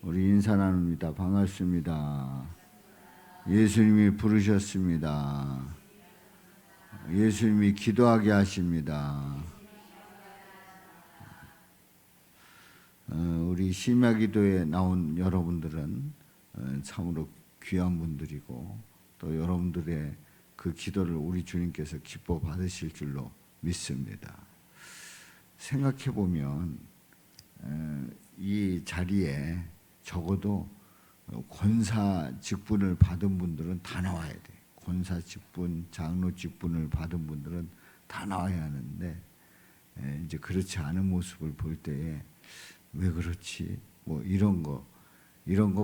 우리 인사 나눕니다. 반갑습니다. 예수님이 부르셨습니다. 예수님이 기도하게 하십니다. 우리 심야기도에 나온 여러분들은 참으로 귀한 분들이고 또 여러분들의 그 기도를 우리 주님께서 기뻐 받으실 줄로 믿습니다. 생각해 보면 이 자리에 적어도 권사 직분을 받은 분들은 다 나와야 돼. 권사 직분, 장로 직분을 받은 분들은 다 나와야 하는데 이제 그렇지 않은 모습을 볼 때에 왜 그렇지? 뭐 이런 거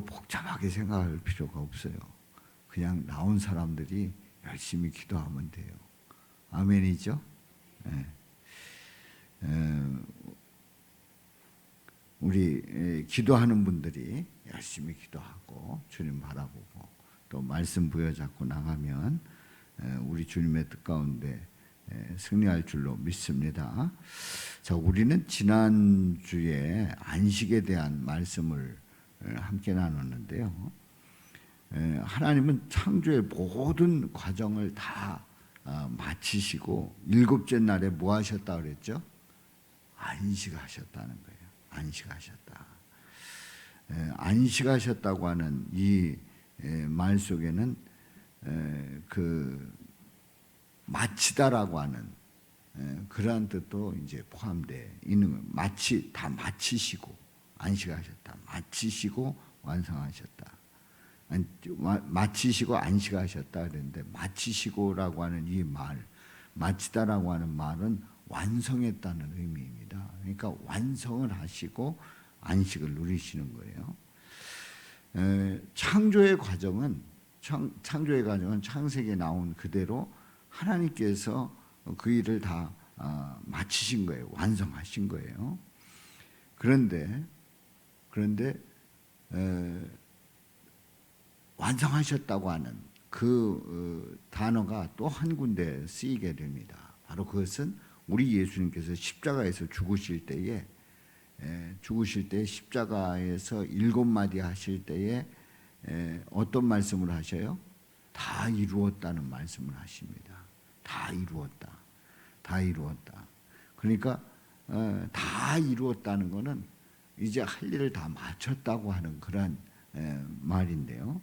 복잡하게 생각할 필요가 없어요. 그냥 나온 사람들이 열심히 기도하면 돼요. 아멘이죠? 네. 우리 기도하는 분들이 열심히 기도하고 주님 바라보고 또 말씀 부여잡고 나가면 우리 주님의 뜻 가운데 승리할 줄로 믿습니다. 자, 우리는 지난주에 안식에 대한 말씀을 함께 나눴는데요. 하나님은 창조의 모든 과정을 다 마치시고 일곱째 날에 뭐 하셨다 그랬죠? 안식하셨다는 거예요. 안식하셨다. 안식하셨다고 하는 이 말 속에는 그 마치다라고 하는 그러한 뜻도 이제 포함되어 있는 거예요. 마치 다 마치시고 안식하셨다. 마치시고 완성하셨다. 마치시고 안식하셨다 그랬는데 마치시고라고 하는 이 말, 마치다라고 하는 말은 완성했다는 의미입니다. 그러니까 완성을 하시고 안식을 누리시는 거예요. 창조의 과정은 창세기에 나온 그대로 하나님께서 그 일을 다 마치신 거예요. 완성하신 거예요. 그런데 완성하셨다고 하는 그 단어가 또 한 군데 쓰이게 됩니다. 바로 그것은 우리 예수님께서 십자가에서 죽으실 때에 십자가에서 7마디 하실 때에 어떤 말씀을 하셔요? 다 이루었다는 말씀을 하십니다. 다 이루었다. 다 이루었다. 그러니까 다 이루었다는 것은 이제 할 일을 다 마쳤다고 하는 그런 말인데요.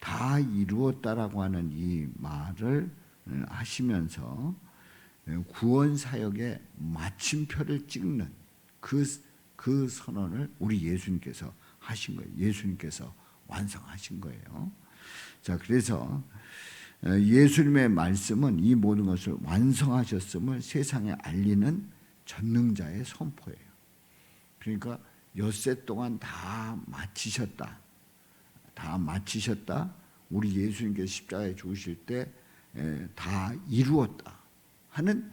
다 이루었다라고 하는 이 말을 하시면서 구원 사역의 마침표를 찍는 그 선언을 우리 예수님께서 하신 거예요. 예수님께서 완성하신 거예요. 자, 그래서 예수님의 말씀은 이 모든 것을 완성하셨음을 세상에 알리는 전능자의 선포예요. 그러니까 엿새 동안 다 마치셨다. 다 마치셨다. 우리 예수님께서 십자가에 죽으실 때 다 이루었다 하는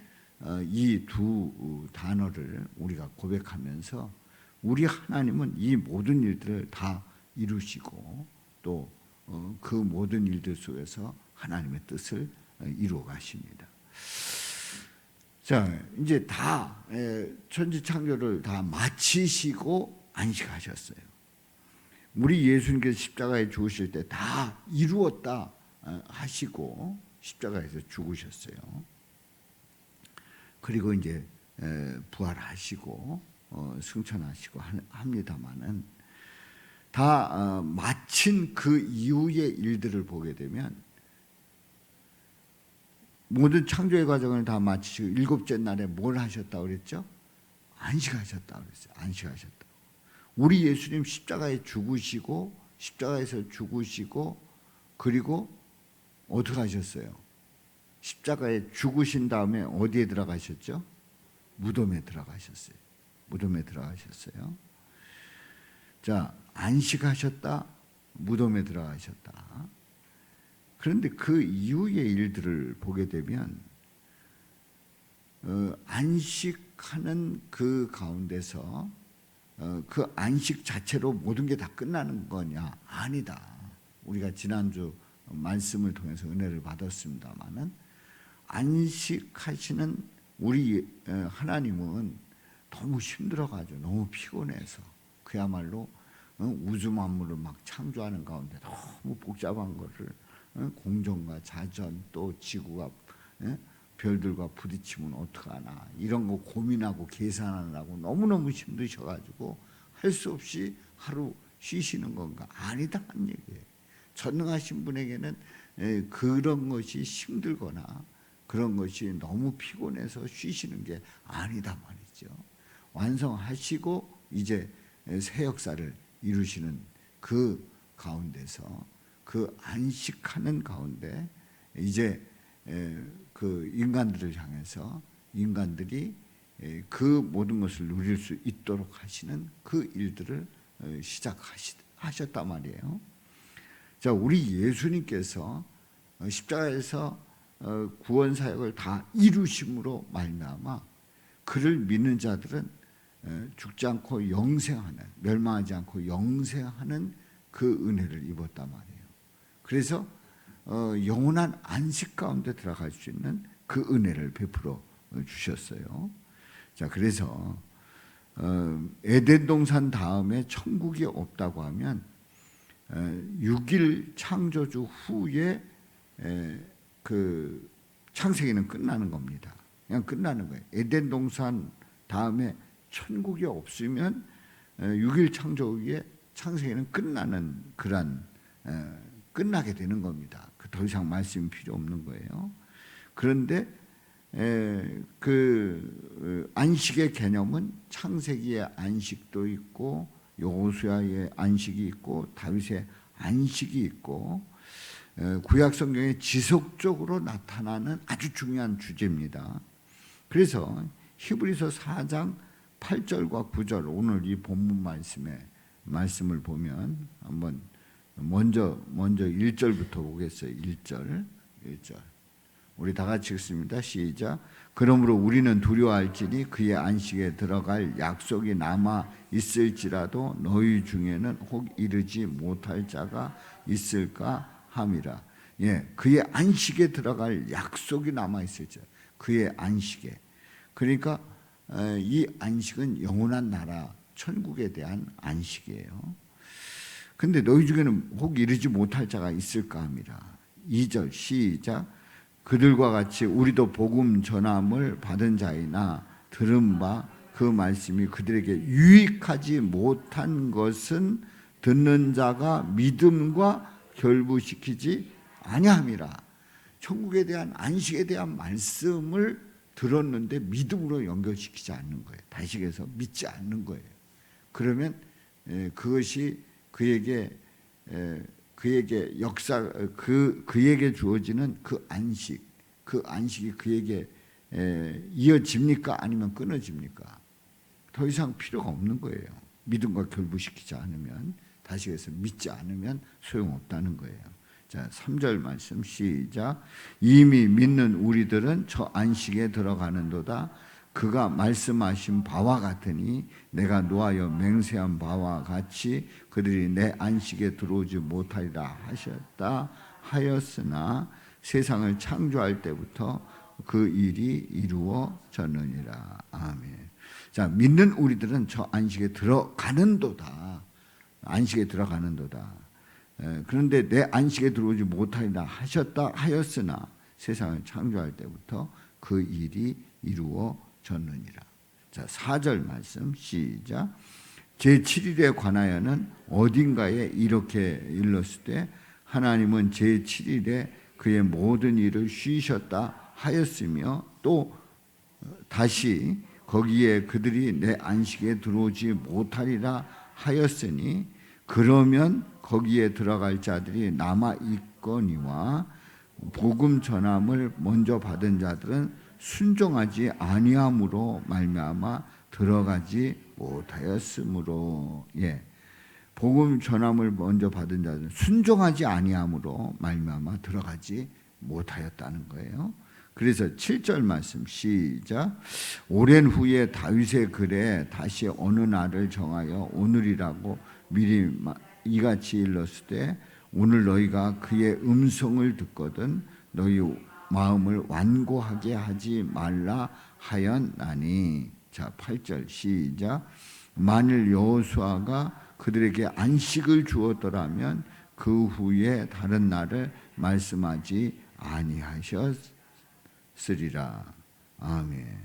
이 두 단어를 우리가 고백하면서 우리 하나님은 이 모든 일들을 다 이루시고 또 그 모든 일들 속에서 하나님의 뜻을 이루어 가십니다. 자, 이제 다 천지 창조를 다 마치시고 안식하셨어요. 우리 예수님께서 십자가에 죽으실 때 다 이루었다 하시고 십자가에서 죽으셨어요. 그리고 이제 부활하시고 승천하시고 합니다마는 다 마친 그 이후의 일들을 보게 되면 모든 창조의 과정을 다 마치시고 일곱째 날에 뭘 하셨다고 그랬죠? 안식하셨다고 그랬어요. 안식하셨다. 우리 예수님 십자가에 죽으시고 십자가에서 죽으시고 그리고 어떻게 하셨어요? 십자가에 죽으신 다음에 어디에 들어가셨죠? 무덤에 들어가셨어요. 무덤에 들어가셨어요. 자, 안식하셨다. 무덤에 들어가셨다. 그런데 그 이후의 일들을 보게 되면 안식하는 그 가운데서 그 안식 자체로 모든 게 다 끝나는 거냐? 아니다. 우리가 지난주 말씀을 통해서 은혜를 받았습니다마는 안식하시는 우리 하나님은 너무 힘들어가지고 너무 피곤해서 그야말로 우주 만물을 막 창조하는 가운데 너무 복잡한 것을 공전과 자전 또 지구가 별들과 부딪히면 어떡하나 이런 거 고민하고 계산하느라고 너무너무 힘드셔가지고 할 수 없이 하루 쉬시는 건가? 아니다 한 얘기예요. 전능하신 분에게는 그런 것이 힘들거나 그런 것이 너무 피곤해서 쉬시는 게 아니다 말이죠. 완성하시고 이제 새 역사를 이루시는 그 가운데서 그 안식하는 가운데 이제 그 인간들을 향해서 인간들이 그 모든 것을 누릴 수 있도록 하시는 그 일들을 시작하셨단 말이에요. 자, 우리 예수님께서 십자가에서 구원 사역을 다 이루심으로 말미암아 그를 믿는 자들은 죽지 않고 영생하는, 멸망하지 않고 영생하는 그 은혜를 입었단 말이에요. 그래서 영원한 안식 가운데 들어갈 수 있는 그 은혜를 베풀어 주셨어요. 자, 그래서 에덴 동산 다음에 천국이 없다고 하면 6일 창조주 후에 그 창세기는 끝나는 겁니다. 그냥 끝나는 거예요. 에덴 동산 다음에 천국이 없으면 6일 창조 후에 창세기는 끝나는 그런 끝나게 되는 겁니다. 더 이상 말씀이 필요 없는 거예요. 그런데 그 안식의 개념은 창세기의 안식도 있고 여호수아의 안식이 있고 다윗의 안식이 있고 구약 성경에 지속적으로 나타나는 아주 중요한 주제입니다. 그래서 히브리서 4장 8절과 9절 오늘 이 본문 말씀을 보면 한번 먼저 1절부터 보겠어요. 1절 우리 다 같이 읽습니다. 시작. 그러므로 우리는 두려워할지니 그의 안식에 들어갈 약속이 남아 있을지라도 너희 중에는 혹 이르지 못할 자가 있을까 함이라. 예, 그의 안식에 들어갈 약속이 남아 있을지. 그의 안식에. 그러니까 이 안식은 영원한 나라 천국에 대한 안식이에요. 근데 너희 중에는 혹 이르지 못할 자가 있을까 함이라. 2절 시작. 그들과 같이 우리도 복음 전함을 받은 자이나 들은 바 그 말씀이 그들에게 유익하지 못한 것은 듣는 자가 믿음과 결부시키지 아니함이라. 천국에 대한 안식에 대한 말씀을 들었는데 믿음으로 연결시키지 않는 거예요. 다시해서 믿지 않는 거예요. 그러면 그것이 그에게 그에게 주어지는 그 안식이 그에게 이어집니까? 아니면 끊어집니까? 더 이상 필요가 없는 거예요. 믿음과 결부시키지 않으면, 다시 해서 믿지 않으면 소용없다는 거예요. 자, 3절 말씀 시작. 이미 믿는 우리들은 저 안식에 들어가는도다. 그가 말씀하신 바와 같으니 내가 노하여 맹세한 바와 같이 그들이 내 안식에 들어오지 못하리라 하셨다 하였으나 세상을 창조할 때부터 그 일이 이루어졌느니라. 아멘. 자, 믿는 우리들은 저 안식에 들어가는도다. 안식에 들어가는도다. 그런데 내 안식에 들어오지 못하리라 하셨다 하였으나 세상을 창조할 때부터 그 일이 이루어졌느니라. 자, 4절 말씀 시작. 제7일에 관하여는 어딘가에 이렇게 일렀을 때 하나님은 제7일에 그의 모든 일을 쉬셨다 하였으며 또 다시 거기에 그들이 내 안식에 들어오지 못하리라 하였으니 그러면 거기에 들어갈 자들이 남아 있거니와 복음 전함을 먼저 받은 자들은 순종하지 아니함으로 말미암아 들어가지 못하였으므로. 예, 복음 전함을 먼저 받은 자들은 순종하지 아니함으로 말미암아 들어가지 못하였다는 거예요. 그래서 7절 말씀 시작. 오랜 후에 다윗의 글에 다시 어느 날을 정하여 오늘이라고 미리 이같이 일렀을 때 오늘 너희가 그의 음성을 듣거든 너희 마음을 완고하게 하지 말라 하였나니. 자, 8절 시작. 만일 여호수아가 그들에게 안식을 주었더라면 그 후에 다른 날을 말씀하지 아니하셨으리라. 아멘.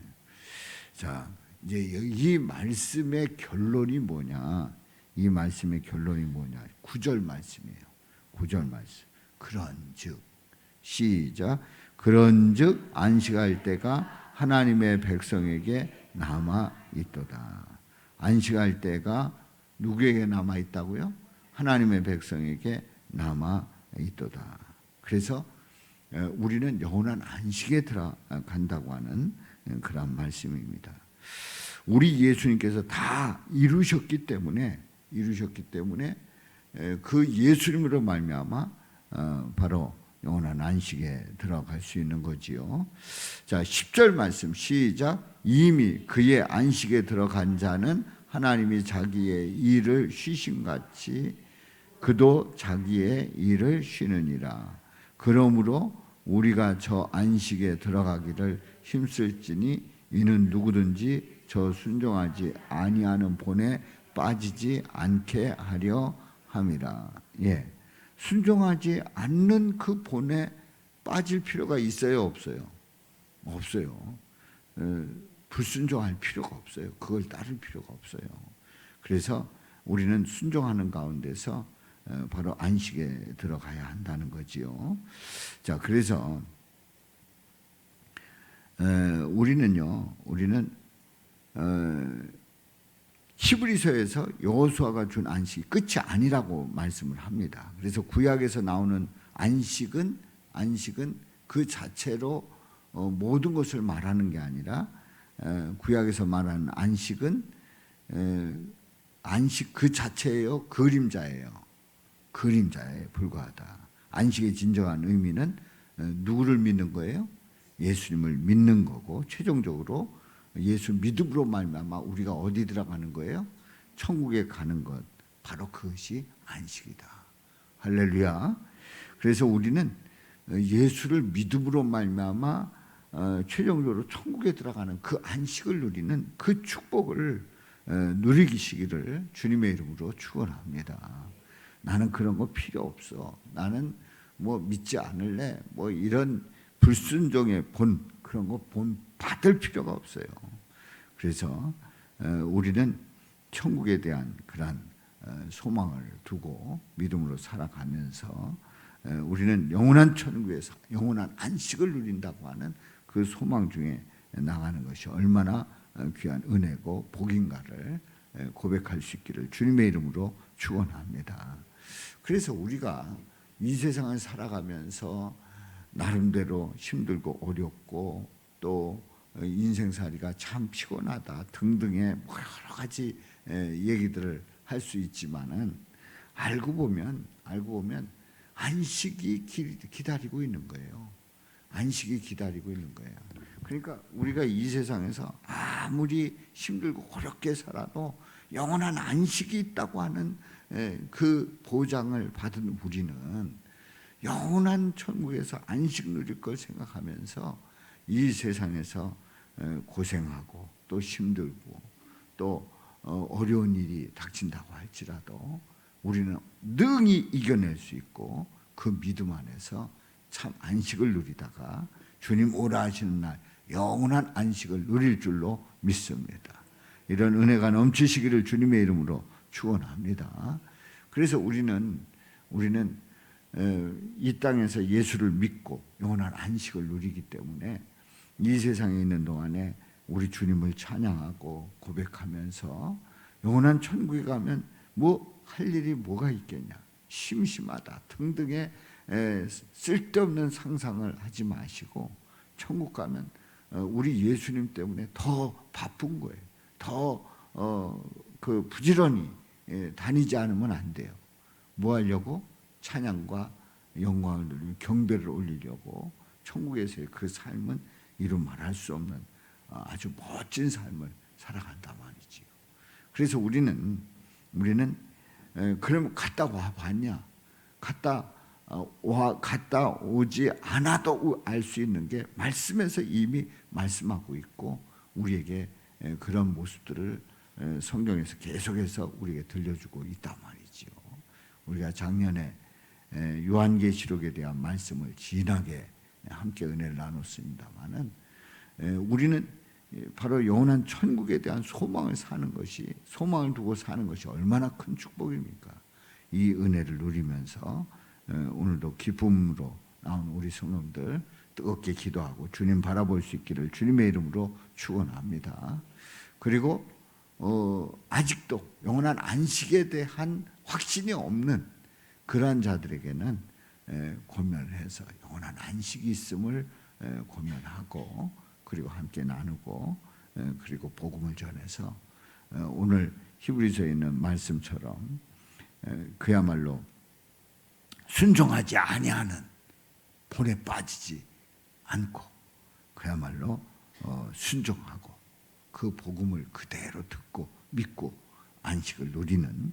자, 이제 이 말씀의 결론이 뭐냐? 이 말씀의 결론이 뭐냐? 9절 말씀이에요. 9절 말씀. 그런즉 시작. 그런즉 안식할 때가 하나님의 백성에게 남아 있도다. 안식할 때가 누구에게 남아 있다고요? 하나님의 백성에게 남아 있도다. 그래서 우리는 영원한 안식에 들어간다고 하는 그런 말씀입니다. 우리 예수님께서 다 이루셨기 때문에 그 예수님으로 말미암아 바로 영원한 안식에 들어갈 수 있는 거지요. 자, 10절 말씀 시작. 이미 그의 안식에 들어간 자는 하나님이 자기의 일을 쉬심같이 그도 자기의 일을 쉬느니라. 그러므로 우리가 저 안식에 들어가기를 힘쓸지니 이는 누구든지 저 순종하지 아니하는 본에 빠지지 않게 하려 함이라. 예, 순종하지 않는 그 본에 빠질 필요가 있어요, 없어요? 없어요. 불순종할 필요가 없어요. 그걸 따를 필요가 없어요. 그래서 우리는 순종하는 가운데서 바로 안식에 들어가야 한다는 거지요. 자, 그래서 우리는 히브리서에서 여호수아가 준 안식이 끝이 아니라고 말씀을 합니다. 그래서 구약에서 나오는 안식은 그 자체로 모든 것을 말하는 게 아니라 구약에서 말하는 안식은 안식 그 자체예요. 그림자에 불과하다. 안식의 진정한 의미는 누구를 믿는 거예요? 예수님을 믿는 거고, 최종적으로 예수 믿음으로 말미암아 우리가 어디 들어가는 거예요? 천국에 가는 것. 바로 그것이 안식이다. 할렐루야. 그래서 우리는 예수를 믿음으로 말미암아 최종적으로 천국에 들어가는 그 안식을 누리는 그 축복을 누리시기를 주님의 이름으로 축원합니다. 나는 그런 거 필요 없어. 나는 뭐 믿지 않을래. 뭐 이런 불순종의 본, 그런 거 본 받을 필요가 없어요. 그래서 우리는 천국에 대한 그런 소망을 두고 믿음으로 살아가면서 우리는 영원한 천국에서 영원한 안식을 누린다고 하는 그 소망 중에 나가는 것이 얼마나 귀한 은혜고 복인가를 고백할 수 있기를 주님의 이름으로 축원합니다. 그래서 우리가 이 세상을 살아가면서 나름대로 힘들고 어렵고 또 인생살이가 참 피곤하다 등등의 여러 가지 얘기들을 할 수 있지만은 알고 보면 안식이 기다리고 있는 거예요. 안식이 기다리고 있는 거예요. 그러니까 우리가 이 세상에서 아무리 힘들고 어렵게 살아도 영원한 안식이 있다고 하는 그 보장을 받은 우리는 영원한 천국에서 안식 누릴 걸 생각하면서 이 세상에서 고생하고 또 힘들고 또 어려운 일이 닥친다고 할지라도 우리는 능히 이겨낼 수 있고 그 믿음 안에서 참 안식을 누리다가 주님 오라 하시는 날 영원한 안식을 누릴 줄로 믿습니다. 이런 은혜가 넘치시기를 주님의 이름으로 축원합니다. 그래서 우리는 이 땅에서 예수를 믿고 영원한 안식을 누리기 때문에 이 세상에 있는 동안에 우리 주님을 찬양하고 고백하면서 영원한 천국에 가면 뭐 할 일이 뭐가 있겠냐, 심심하다 등등의 쓸데없는 상상을 하지 마시고 천국 가면 우리 예수님 때문에 더 바쁜 거예요. 더 그 부지런히 다니지 않으면 안 돼요. 뭐 하려고? 찬양과 영광을 누리며 경배를 올리려고 천국에서의 그 삶은 이루 말할 수 없는 아주 멋진 삶을 살아간다 말이지요. 그래서 우리는 그러면 갔다 와 봤냐? 갔다 오지 않아도 알 수 있는 게 말씀에서 이미 말씀하고 있고 우리에게 그런 모습들을 성경에서 계속해서 우리에게 들려주고 있단 말이지요. 우리가 작년에 요한계시록에 대한 말씀을 진하게 함께 은혜를 나눴습니다마는 우리는 바로 영원한 천국에 대한 소망을 두고 사는 것이 얼마나 큰 축복입니까? 이 은혜를 누리면서 오늘도 기쁨으로 나온 우리 성도들 뜨겁게 기도하고 주님 바라볼 수 있기를 주님의 이름으로 축원합니다. 그리고 아직도 영원한 안식에 대한 확신이 없는 그러한 자들에게는 권면을 해서 영원한 안식이 있음을 권면하고 그리고 함께 나누고 그리고 복음을 전해서 오늘 히브리서에 있는 말씀처럼 그야말로 순종하지 아니하는 본에 빠지지 않고 그야말로 순종하고 그 복음을 그대로 듣고 믿고 안식을 누리는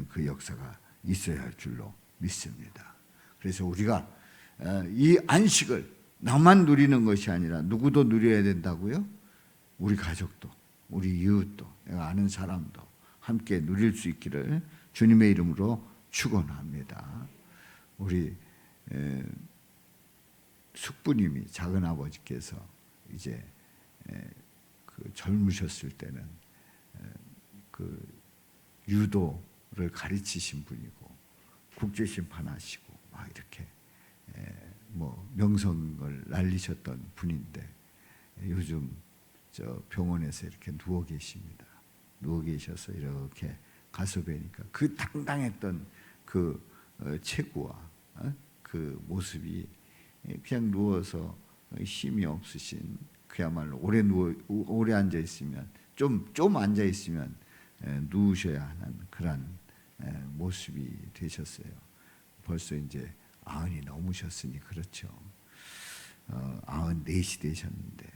그 역사가 있어야 할 줄로 믿습니다. 그래서 우리가 이 안식을 나만 누리는 것이 아니라 누구도 누려야 된다고요? 우리 가족도, 우리 이웃도, 내가 아는 사람도 함께 누릴 수 있기를 주님의 이름으로 축원합니다. 우리 숙부님이 작은 아버지께서 이제 그 젊으셨을 때는 그 유도를 가르치신 분이고 국제심판하시고 막 이렇게 뭐 명성을 날리셨던 분인데 요즘 저 병원에서 이렇게 누워 계십니다. 누워 계셔서 이렇게 가서 뵈니까 그 당당했던 그 체구와 그 모습이 그냥 누워서 힘이 없으신 그야말로 오래 앉아 있으면 좀 앉아 있으면 누우셔야 하는 그런 모습이 되셨어요. 벌써 이제 90이 넘으셨으니 그렇죠. 94이 되셨는데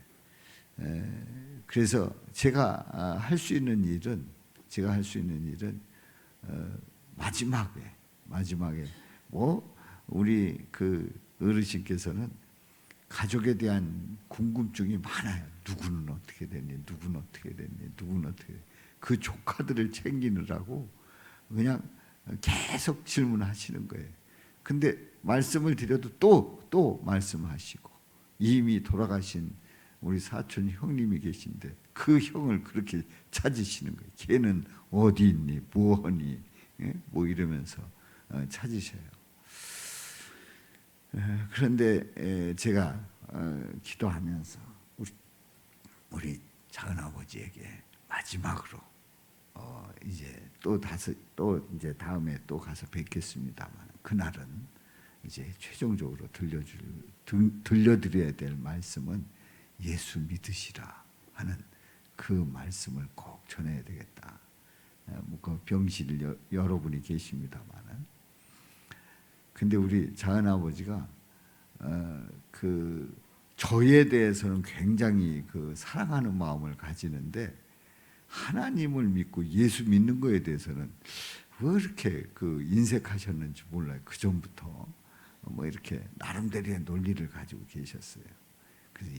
그래서 제가 할 수 있는 일은 마지막에 뭐 우리 그 어르신께서는 가족에 대한 궁금증이 많아요. 누구는 어떻게 됐니? 누구는 어떻게 됐니? 누구는 어떻게 됐니? 그 조카들을 챙기느라고 그냥 계속 질문하시는 거예요. 근데 말씀을 드려도 또 말씀하시고 이미 돌아가신 우리 사촌 형님이 계신데 그 형을 그렇게 찾으시는 거예요. 걔는 어디 있니? 뭐하니? 뭐 이러면서 찾으셔요. 그런데 제가 기도하면서 우리 작은아버지에게 마지막으로 이제 또 이제 다음에 또 가서 뵙겠습니다만 그날은 이제 최종적으로 들려드려야 될 말씀은 예수 믿으시라 하는 그 말씀을 꼭 전해야 되겠다. 그 병실 여러분이 계십니다만은 근데 우리 작은아버지가 그 저에 대해서는 굉장히 그 사랑하는 마음을 가지는데 하나님을 믿고 예수 믿는 거에 대해서는 왜 이렇게 그 인색하셨는지 몰라요. 그 전부터 뭐 이렇게 나름대로의 논리를 가지고 계셨어요. 그래서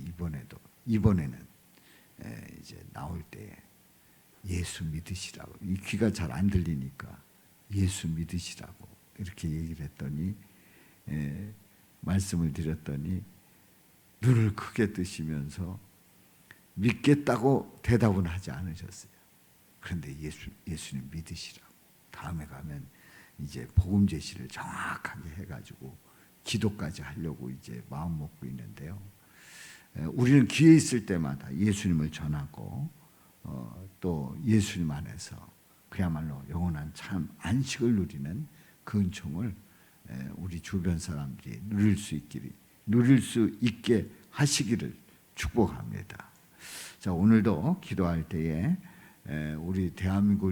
이번에는 이제 나올 때에 예수 믿으시라고, 이 귀가 잘 안 들리니까 예수 믿으시라고 이렇게 얘기를 했더니 말씀을 드렸더니 눈을 크게 뜨시면서 믿겠다고 대답은 하지 않으셨어요. 그런데 예수님 믿으시라고. 다음에 가면 이제 복음 제시를 정확하게 해가지고 기도까지 하려고 이제 마음 먹고 있는데요. 우리는 기회 있을 때마다 예수님을 전하고 또 예수님 안에서 그야말로 영원한 참 안식을 누리는 그 은총을 우리 주변 사람들이 누릴 수 있게 하시기를 축복합니다. 자, 오늘도 기도할 때에 우리 대한민국